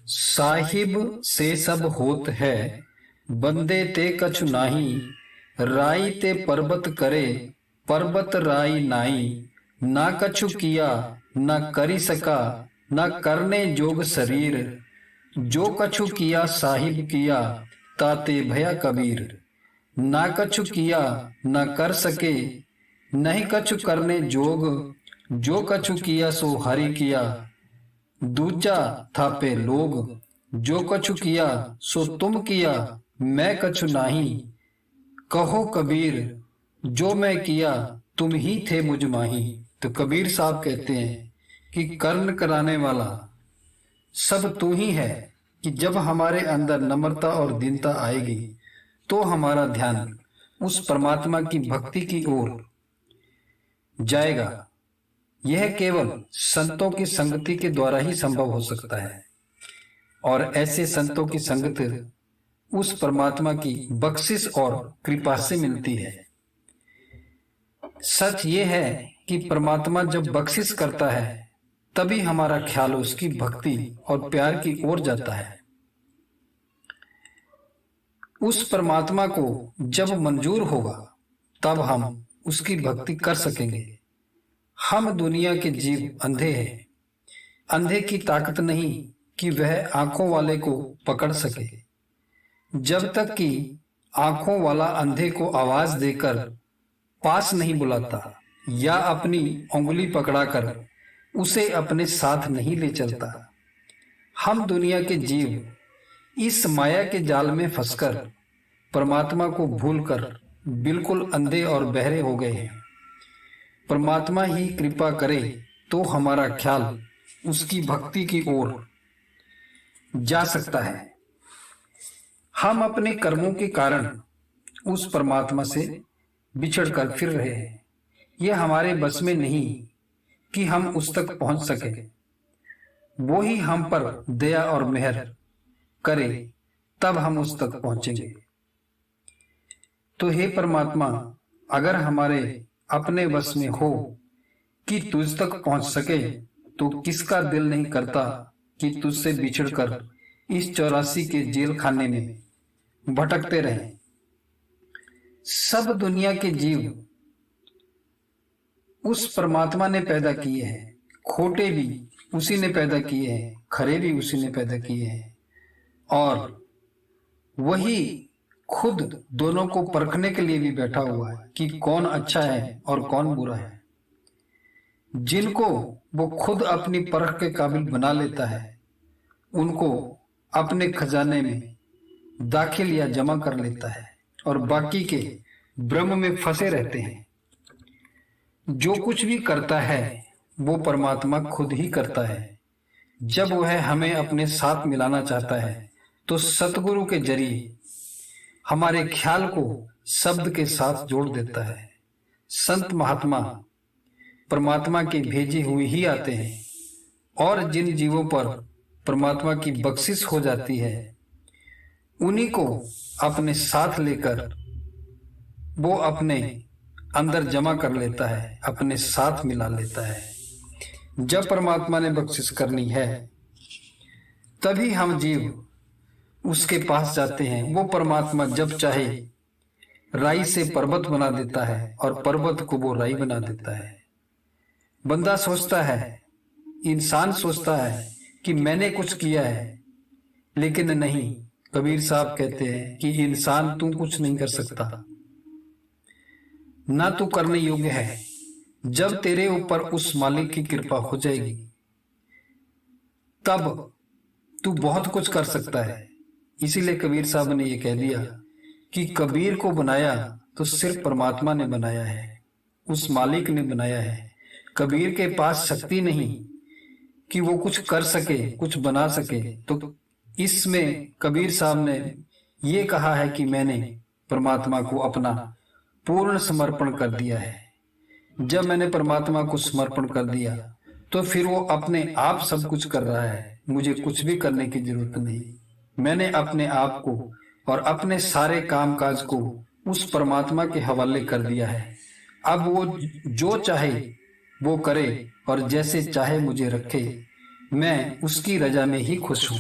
साहिब से सब होत है, बंदे ते कछु नाही। राई ते पर्वत करे, पर्वत राई नाई। ना कछु किया ना करी सका, ना करने जोग शरीर। जो कछु किया साहिब किया, ताते भया कबीर। ना कछु किया ना कर सके, नहीं कछु करने जोग। जो कछु किया सो हरि किया, दूजा था पे लोग। जो कछु किया सो तुम किया, मैं कछु नाही। कहो कबीर जो मैं किया, तुम ही थे मुझ माही। तो कबीर साहब कहते हैं कि कर्म कराने वाला सब तू ही है, कि जब हमारे अंदर नम्रता और दीनता आएगी तो हमारा ध्यान उस परमात्मा की भक्ति की ओर जाएगा। यह केवल संतों की संगति के द्वारा ही संभव हो सकता है, और ऐसे संतों की संगत उस परमात्मा की बख्शिश और कृपा से मिलती है। सच ये है कि परमात्मा जब बख्शिश करता है तभी हमारा ख्याल उसकी भक्ति और प्यार की ओर जाता है। उस परमात्मा को जब मंजूर होगा तब हम उसकी भक्ति कर सकेंगे। हम दुनिया के जीव अंधे हैं। अंधे की ताकत नहीं कि वह आंखों वाले को पकड़ सके। जब तक कि आंखों वाला अंधे को आवाज देकर पास नहीं बुलाता या अपनी उंगली पकड़ाकर उसे अपने साथ नहीं ले चलता। हम दुनिया के जीव इस माया के जाल में फंसकर परमात्मा को भूलकर बिल्कुल अंधे और बहरे हो गए हैं। परमात्मा ही कृपा करे तो हमारा ख्याल उसकी भक्ति की ओर जा सकता है। हम अपने कर्मों के कारण उस परमात्मा से बिछड़कर फिर रहे हैं। यह हमारे बस में नहीं कि हम उस तक पहुंच सके। वो ही हम पर दया और मेहर करे तब हम उस तक पहुंचेंगे। तो हे परमात्मा, अगर हमारे अपने वश में हो कि तुझ तक पहुंच सके तो किसका दिल नहीं करता कि तुझसे बिछड़कर इस 84 के जेल खाने में भटकते रहे। सब दुनिया के जीव उस परमात्मा ने पैदा किए हैं। खोटे भी उसी ने पैदा किए हैं, खरे भी उसी ने पैदा किए हैं, और वही खुद दोनों को परखने के लिए भी बैठा हुआ है कि कौन अच्छा है और कौन बुरा है। जिनको वो खुद अपनी परख के काबिल बना लेता है उनको अपने खजाने में दाखिल या जमा कर लेता है, और बाकी के ब्रह्म में फंसे रहते हैं। जो कुछ भी करता है वो परमात्मा खुद ही करता है। जब वह हमें अपने साथ मिलाना चाहता है तो सतगुरु के जरिए हमारे ख्याल को शब्द के साथ जोड़ देता है। संत महात्मा परमात्मा के भेजे हुए ही आते हैं, और जिन जीवों पर परमात्मा की बख्शिश हो जाती है उन्हीं को अपने साथ लेकर वो अपने अंदर जमा कर लेता है, अपने साथ मिला लेता है। जब परमात्मा ने बख्शिश करनी है तभी हम जीव उसके पास जाते हैं। वो परमात्मा जब चाहे राई से पर्वत बना देता है और पर्वत को वो राई बना देता है। बंदा सोचता है, इंसान सोचता है कि मैंने कुछ किया है, लेकिन नहीं। कबीर साहब कहते हैं कि इंसान तू कुछ नहीं कर सकता, ना तू करने योग्य है। जब तेरे ऊपर उस मालिक की कृपा हो जाएगी तब तू बहुत कुछ कर सकता है। इसीलिए कबीर साहब ने यह कह दिया कि कबीर को बनाया तो सिर्फ परमात्मा ने बनाया है, उस मालिक ने बनाया है। कबीर के पास शक्ति नहीं कि वो कुछ कर सके, कुछ बना सके। तो इसमें कबीर साहब ने ये कहा है कि मैंने परमात्मा को अपना पूर्ण समर्पण कर दिया है। जब मैंने परमात्मा को समर्पण कर दिया तो फिर वो अपने आप सब कुछ कर रहा है। मुझे कुछ भी करने की जरूरत नहीं। मैंने अपने आप को और अपने सारे कामकाज को उस परमात्मा के हवाले कर दिया है। अब वो जो चाहे वो करे और जैसे चाहे मुझे रखे। मैं उसकी रजा में ही खुश हूँ।